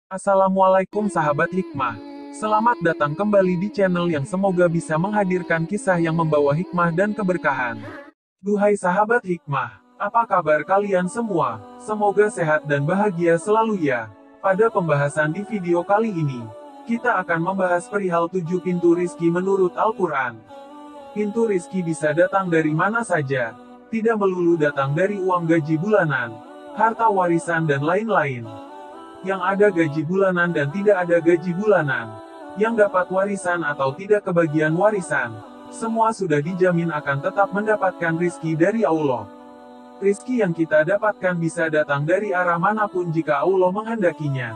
Assalamualaikum sahabat hikmah. Selamat datang kembali di channel yang semoga bisa menghadirkan kisah yang membawa hikmah dan keberkahan. Duhai sahabat hikmah, apa kabar kalian semua? Semoga sehat dan bahagia selalu ya. Pada pembahasan di video kali ini, kita akan membahas perihal 7 pintu rizki menurut Al-Quran. Pintu rizki bisa datang dari mana saja, tidak melulu datang dari uang gaji bulanan, harta warisan dan lain-lain. Yang ada gaji bulanan dan tidak ada gaji bulanan, yang dapat warisan atau tidak kebagian warisan, semua sudah dijamin akan tetap mendapatkan rizki dari Allah. Rizki yang kita dapatkan bisa datang dari arah manapun jika Allah menghendakinya.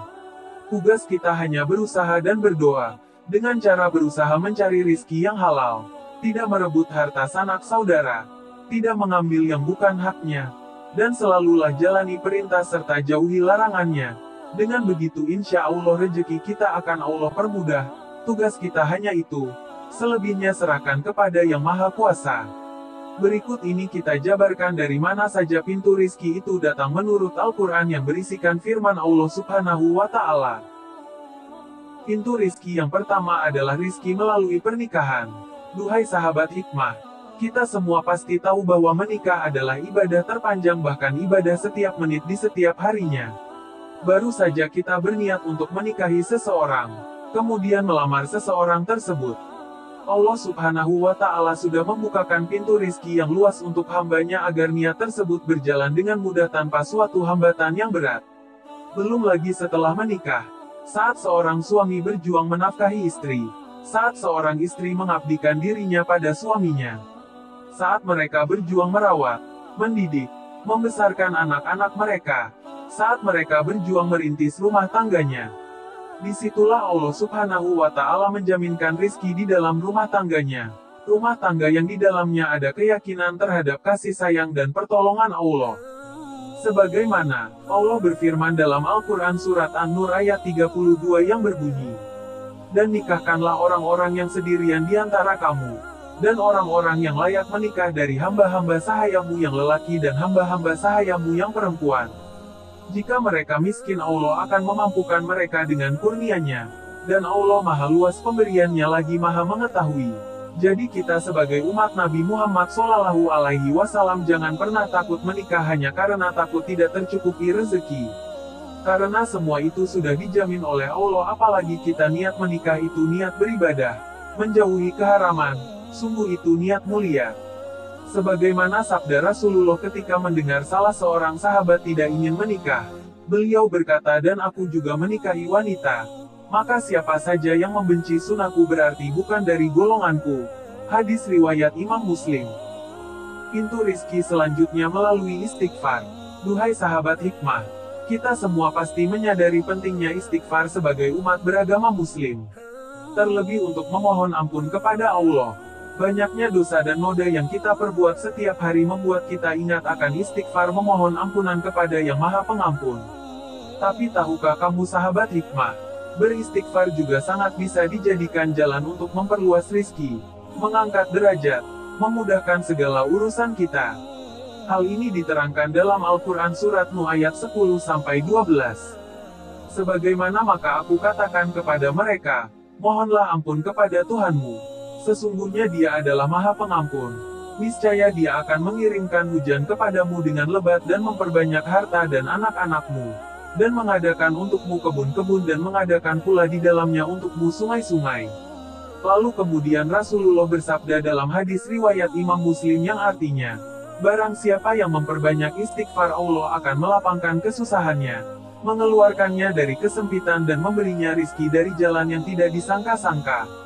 Tugas kita hanya berusaha dan berdoa, dengan cara berusaha mencari rizki yang halal, tidak merebut harta sanak saudara, tidak mengambil yang bukan haknya, dan selalulah jalani perintah serta jauhi larangannya. Dengan begitu insya Allah rezeki kita akan Allah permudah. Tugas kita hanya itu. Selebihnya serahkan kepada Yang Maha Kuasa. Berikut ini kita jabarkan dari mana saja pintu rizki itu datang menurut Al-Quran yang berisikan firman Allah Subhanahu wa Ta'ala. Pintu rizki yang pertama adalah rizki melalui pernikahan. Duhai sahabat hikmah, kita semua pasti tahu bahwa menikah adalah ibadah terpanjang, bahkan ibadah setiap menit di setiap harinya. Baru saja kita berniat untuk menikahi seseorang, kemudian melamar seseorang tersebut. Allah Subhanahu wa Ta'ala sudah membukakan pintu rizki yang luas untuk hambanya agar niat tersebut berjalan dengan mudah tanpa suatu hambatan yang berat. Belum lagi setelah menikah, saat seorang suami berjuang menafkahi istri, saat seorang istri mengabdikan dirinya pada suaminya, saat mereka berjuang merawat, mendidik, membesarkan anak-anak mereka, saat mereka berjuang merintis rumah tangganya. Disitulah Allah Subhanahu wa Ta'ala menjaminkan rizki di dalam rumah tangganya. Rumah tangga yang di dalamnya ada keyakinan terhadap kasih sayang dan pertolongan Allah. Sebagaimana Allah berfirman dalam Al-Quran Surat An-Nur ayat 32 yang berbunyi, "Dan nikahkanlah orang-orang yang sendirian di antara kamu, dan orang-orang yang layak menikah dari hamba-hamba sahayamu yang lelaki dan hamba-hamba sahayamu yang perempuan. Jika mereka miskin, Allah akan memampukan mereka dengan kurnia-Nya, dan Allah maha luas pemberiannya lagi maha mengetahui." Jadi kita sebagai umat Nabi Muhammad SAW jangan pernah takut menikah hanya karena takut tidak tercukupi rezeki. Karena semua itu sudah dijamin oleh Allah, apalagi kita niat menikah itu niat beribadah, menjauhi keharaman, sungguh itu niat mulia. Sebagaimana sabda Rasulullah ketika mendengar salah seorang sahabat tidak ingin menikah, beliau berkata, "Dan aku juga menikahi wanita. Maka siapa saja yang membenci sunahku berarti bukan dari golonganku." Hadis riwayat Imam Muslim. Pintu rizki selanjutnya melalui istighfar. Duhai sahabat hikmah, kita semua pasti menyadari pentingnya istighfar sebagai umat beragama Muslim. Terlebih untuk memohon ampun kepada Allah. Banyaknya dosa dan noda yang kita perbuat setiap hari membuat kita ingat akan istighfar, memohon ampunan kepada Yang Maha Pengampun. Tapi tahukah kamu sahabat hikmah, beristighfar juga sangat bisa dijadikan jalan untuk memperluas rizki, mengangkat derajat, memudahkan segala urusan kita. Hal ini diterangkan dalam Al-Quran Surat Nuh ayat 10-12. Sebagaimana maka aku katakan kepada mereka, mohonlah ampun kepada Tuhanmu. Sesungguhnya Dia adalah Maha Pengampun. Niscaya Dia akan mengirimkan hujan kepadamu dengan lebat dan memperbanyak harta dan anak-anakmu, dan mengadakan untukmu kebun-kebun dan mengadakan pula di dalamnya untukmu sungai-sungai. Lalu kemudian Rasulullah bersabda dalam hadis riwayat Imam Muslim yang artinya, barang siapa yang memperbanyak istighfar, Allah akan melapangkan kesusahannya, mengeluarkannya dari kesempitan dan memberinya rizki dari jalan yang tidak disangka-sangka.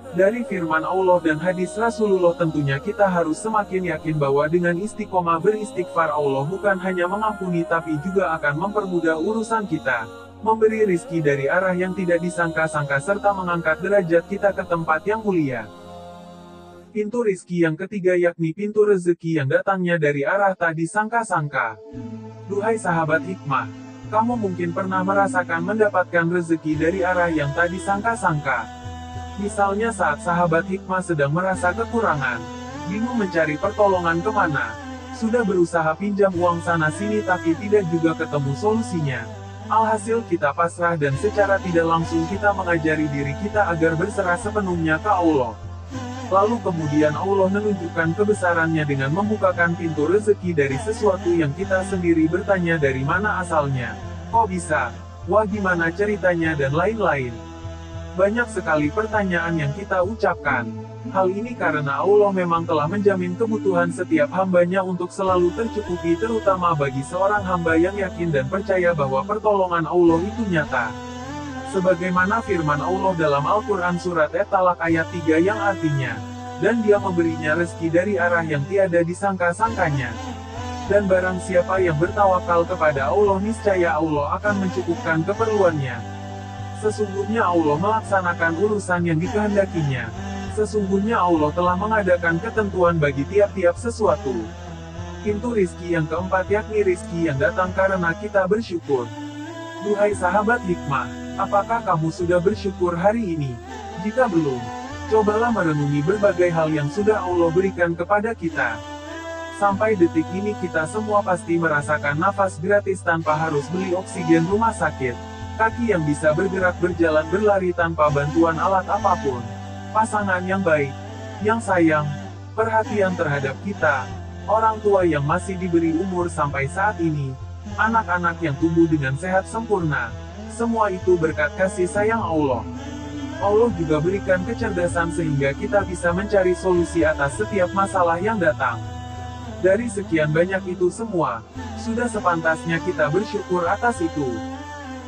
Dari firman Allah dan hadis Rasulullah tentunya kita harus semakin yakin bahwa dengan istiqomah beristighfar, Allah bukan hanya mengampuni tapi juga akan mempermudah urusan kita, memberi rizki dari arah yang tidak disangka-sangka serta mengangkat derajat kita ke tempat yang mulia. Pintu rizki yang ketiga yakni pintu rezeki yang datangnya dari arah tak disangka-sangka. Duhai sahabat hikmah, kamu mungkin pernah merasakan mendapatkan rezeki dari arah yang tak disangka-sangka. Misalnya saat sahabat hikmah sedang merasa kekurangan, bingung mencari pertolongan kemana, sudah berusaha pinjam uang sana-sini tapi tidak juga ketemu solusinya. Alhasil kita pasrah dan secara tidak langsung kita mengajari diri kita agar berserah sepenuhnya ke Allah. Lalu kemudian Allah menunjukkan kebesarannya dengan membukakan pintu rezeki dari sesuatu yang kita sendiri bertanya dari mana asalnya. Kok bisa? Wah gimana ceritanya dan lain-lain. Banyak sekali pertanyaan yang kita ucapkan. Hal ini karena Allah memang telah menjamin kebutuhan setiap hambanya untuk selalu tercukupi terutama bagi seorang hamba yang yakin dan percaya bahwa pertolongan Allah itu nyata. Sebagaimana firman Allah dalam Al-Quran surat At-Talaq ayat 3 yang artinya, dan dia memberinya rezeki dari arah yang tiada disangka-sangkanya. Dan barang siapa yang bertawakal kepada Allah niscaya Allah akan mencukupkan keperluannya. Sesungguhnya Allah melaksanakan urusan yang dikehendakinya. Sesungguhnya Allah telah mengadakan ketentuan bagi tiap-tiap sesuatu. Pintu rizki yang keempat yakni rizki yang datang karena kita bersyukur. Duhai sahabat hikmah, apakah kamu sudah bersyukur hari ini? Jika belum, cobalah merenungi berbagai hal yang sudah Allah berikan kepada kita. Sampai detik ini kita semua pasti merasakan nafas gratis tanpa harus beli oksigen rumah sakit. Kaki yang bisa bergerak berjalan berlari tanpa bantuan alat apapun. Pasangan yang baik, yang sayang, perhatian terhadap kita, orang tua yang masih diberi umur sampai saat ini, anak-anak yang tumbuh dengan sehat sempurna, semua itu berkat kasih sayang Allah. Allah juga berikan kecerdasan sehingga kita bisa mencari solusi atas setiap masalah yang datang. Dari sekian banyak itu semua, sudah sepantasnya kita bersyukur atas itu.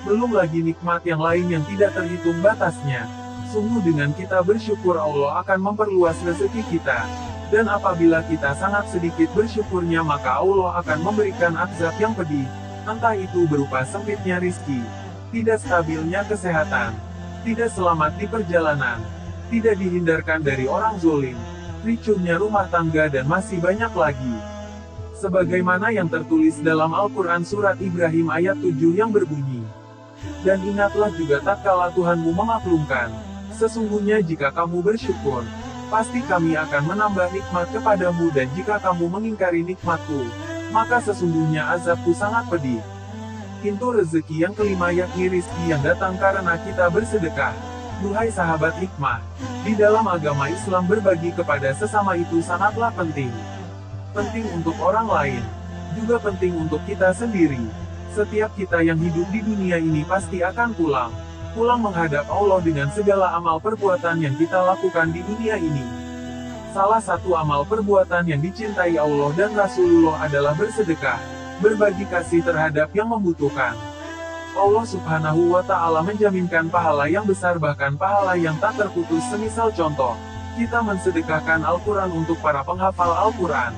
Belum lagi nikmat yang lain yang tidak terhitung batasnya. Sungguh dengan kita bersyukur Allah akan memperluas rezeki kita. Dan apabila kita sangat sedikit bersyukurnya maka Allah akan memberikan azab yang pedih. Entah itu berupa sempitnya rizki, tidak stabilnya kesehatan, tidak selamat di perjalanan, tidak dihindarkan dari orang zolim, ricuhnya rumah tangga dan masih banyak lagi. Sebagaimana yang tertulis dalam Al-Quran surat Ibrahim ayat 7 yang berbunyi. Dan ingatlah juga tatkala Tuhanmu memaklumkan. Sesungguhnya jika kamu bersyukur, pasti kami akan menambah nikmat kepadamu dan jika kamu mengingkari nikmatku, maka sesungguhnya azabku sangat pedih. Pintu rezeki yang kelima yakni rizki yang datang karena kita bersedekah. Duhai sahabat hikmah, di dalam agama Islam berbagi kepada sesama itu sangatlah penting. Penting untuk orang lain, juga penting untuk kita sendiri. Setiap kita yang hidup di dunia ini pasti akan pulang menghadap Allah dengan segala amal perbuatan yang kita lakukan di dunia ini. Salah satu amal perbuatan yang dicintai Allah dan Rasulullah adalah bersedekah, berbagi kasih terhadap yang membutuhkan. Allah Subhanahu wa Ta'ala menjaminkan pahala yang besar bahkan pahala yang tak terputus semisal contoh, kita mensedekahkan Al-Quran untuk para penghafal Al-Quran.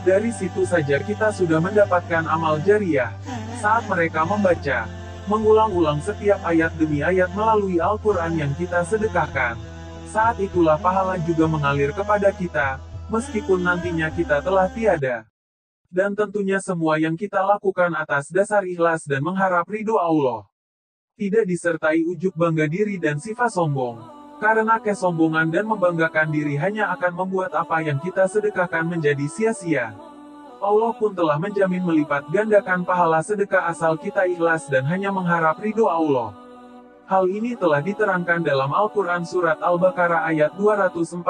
Dari situ saja kita sudah mendapatkan amal jariah, saat mereka membaca, mengulang-ulang setiap ayat demi ayat melalui Al-Quran yang kita sedekahkan. Saat itulah pahala juga mengalir kepada kita, meskipun nantinya kita telah tiada. Dan tentunya semua yang kita lakukan atas dasar ikhlas dan mengharap ridho Allah. Tidak disertai ujub bangga diri dan sifat sombong. Karena kesombongan dan membanggakan diri hanya akan membuat apa yang kita sedekahkan menjadi sia-sia. Allah pun telah menjamin melipat gandakan pahala sedekah asal kita ikhlas dan hanya mengharap ridho Allah. Hal ini telah diterangkan dalam Al-Quran surat Al-Baqarah ayat 245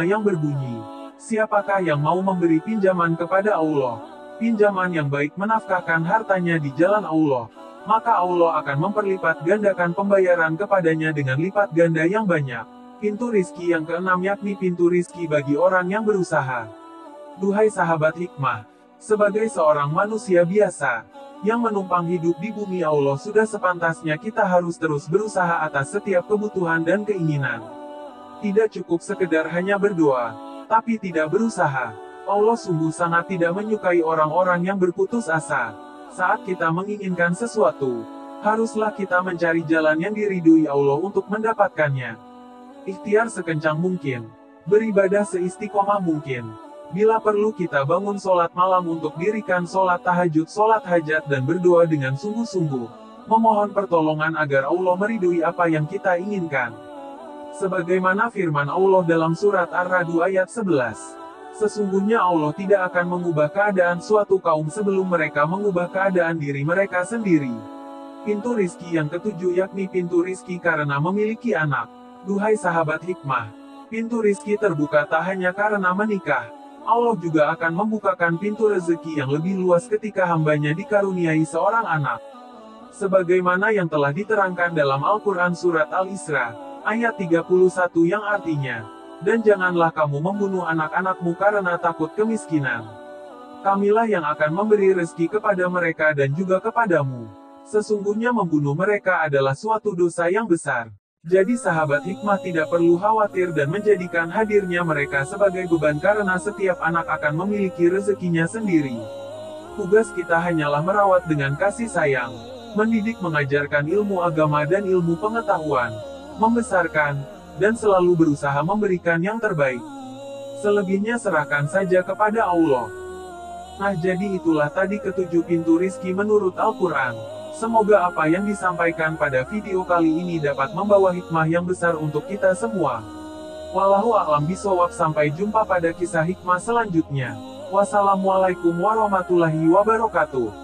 yang berbunyi, siapakah yang mau memberi pinjaman kepada Allah, pinjaman yang baik menafkahkan hartanya di jalan Allah, maka Allah akan memperlipat gandakan pembayaran kepadanya dengan lipat ganda yang banyak. Pintu rizki yang keenam yakni pintu rizki bagi orang yang berusaha. Duhai sahabat hikmah, sebagai seorang manusia biasa, yang menumpang hidup di bumi Allah sudah sepantasnya kita harus terus berusaha atas setiap kebutuhan dan keinginan. Tidak cukup sekedar hanya berdoa, tapi tidak berusaha. Allah sungguh sangat tidak menyukai orang-orang yang berputus asa. Saat kita menginginkan sesuatu, haruslah kita mencari jalan yang diridhoi Allah untuk mendapatkannya. Ikhtiar sekencang mungkin, beribadah seistiqomah mungkin. Bila perlu kita bangun sholat malam untuk dirikan sholat tahajud, sholat hajat dan berdoa dengan sungguh-sungguh, memohon pertolongan agar Allah meridhoi apa yang kita inginkan. Sebagaimana firman Allah dalam surat Ar-Ra'd ayat 11, sesungguhnya Allah tidak akan mengubah keadaan suatu kaum sebelum mereka mengubah keadaan diri mereka sendiri. Pintu rizki yang ketujuh yakni pintu rizki karena memiliki anak. Duhai sahabat hikmah, pintu rizki terbuka tak hanya karena menikah. Allah juga akan membukakan pintu rezeki yang lebih luas ketika hambanya dikaruniai seorang anak. Sebagaimana yang telah diterangkan dalam Al-Quran Surat Al-Isra, ayat 31 yang artinya, dan janganlah kamu membunuh anak-anakmu karena takut kemiskinan. Kamilah yang akan memberi rezeki kepada mereka dan juga kepadamu. Sesungguhnya membunuh mereka adalah suatu dosa yang besar. Jadi sahabat hikmah tidak perlu khawatir dan menjadikan hadirnya mereka sebagai beban karena setiap anak akan memiliki rezekinya sendiri. Tugas kita hanyalah merawat dengan kasih sayang, mendidik mengajarkan ilmu agama dan ilmu pengetahuan, membesarkan, dan selalu berusaha memberikan yang terbaik. Selebihnya serahkan saja kepada Allah. Nah jadi itulah tadi ketujuh pintu rizki menurut Al-Quran. Semoga apa yang disampaikan pada video kali ini dapat membawa hikmah yang besar untuk kita semua. Wallahu a'lam bishawab, sampai jumpa pada kisah hikmah selanjutnya. Wassalamualaikum warahmatullahi wabarakatuh.